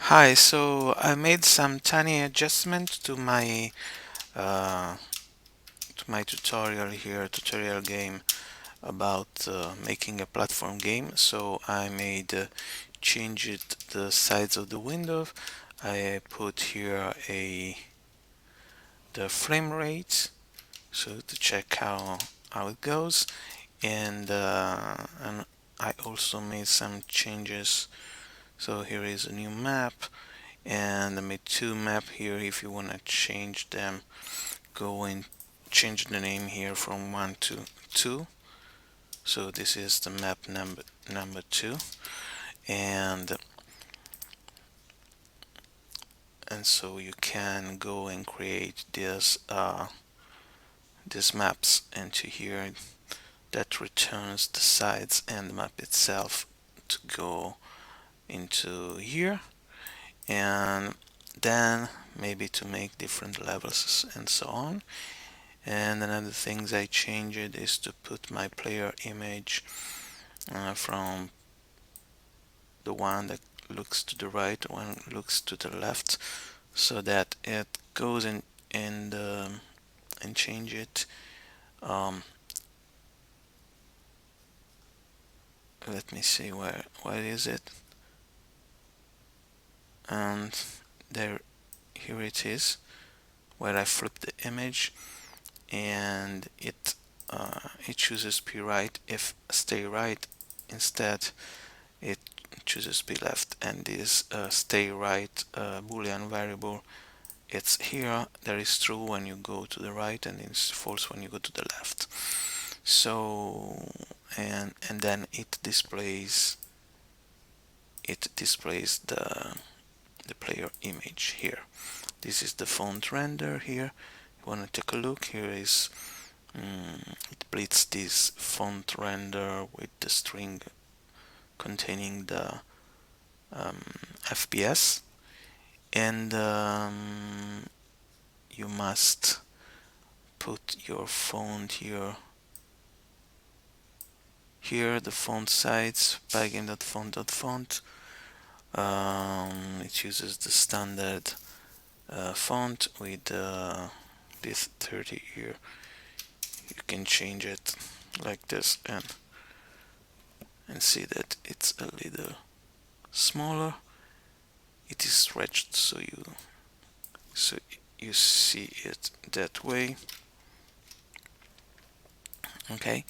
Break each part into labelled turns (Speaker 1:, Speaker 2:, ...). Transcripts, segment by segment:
Speaker 1: Hi, so I made some tiny adjustments uh, to my tutorial here, tutorial game about making a platform game. So I made changed the size of the window. I put here a the frame rate, so to check how it goes, and I also made some changes. So here is a new map. And I made two map here. If you want to change them, go and change the name here from 1 to 2. So this is the map number 2, and so you can go and create these maps into here that returns the sides and the map itself to go into here, and then maybe to make different levels and so on. And another things I changed is to put my player image from the one that looks to the right, one looks to the left, so that it goes in and change it. Um, Let me see where is it, and there, here it is, where I flip the image, and it chooses be right if stay right. Instead, it chooses be left, and this stay right boolean variable, it's here, that is true when you go to the right, and it's false when you go to the left. So and then it displays the player image here. This is the font render here. You want to take a look, here is it splits this font render with the string containing the um, FPS, and you must put your font here. Here the font size pygame.font.font. It uses the standard font with this 30 here. You can change it like this and see that it's a little smaller. It is stretched so you see it that way. Okay,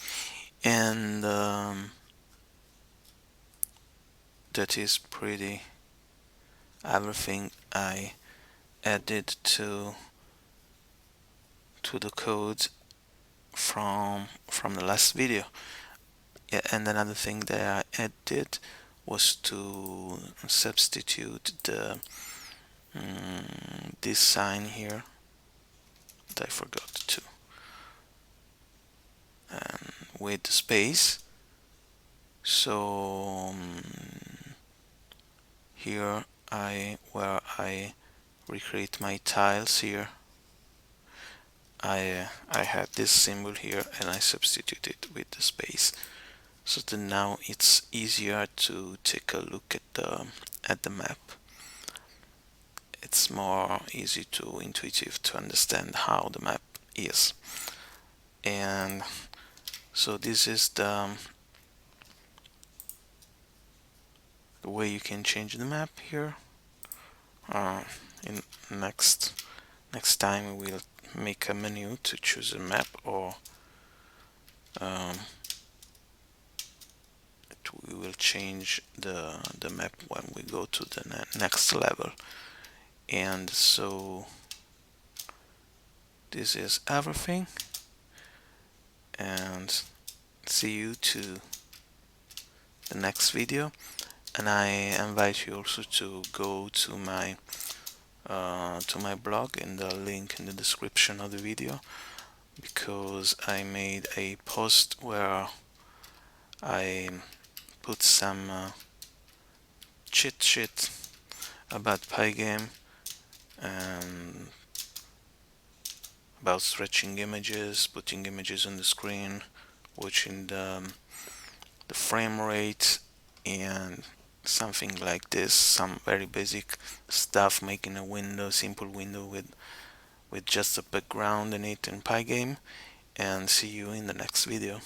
Speaker 1: and that is pretty everything I added to the code from the last video. Yeah, and another thing that I added was to substitute this sign here that I forgot to, with space. So here where I recreate my tiles here, I had this symbol here and I substitute it with the space, so that now it's easier to take a look at the map. It's more easy to intuitive to understand how the map is. And so this is the way you can change the map here. In next time we'll make a menu to choose a map, or um, we will change the map when we go to the next level. And so this is everything, and see you to the next video. And I invite you also to go to my blog in the link in the description of the video, because I made a post where I put some cheat sheet about pygame, and about stretching images, putting images on the screen, watching the frame rate, and something like this, some very basic stuff, making a window, simple window with just a background in it in pygame. And see you in the next video.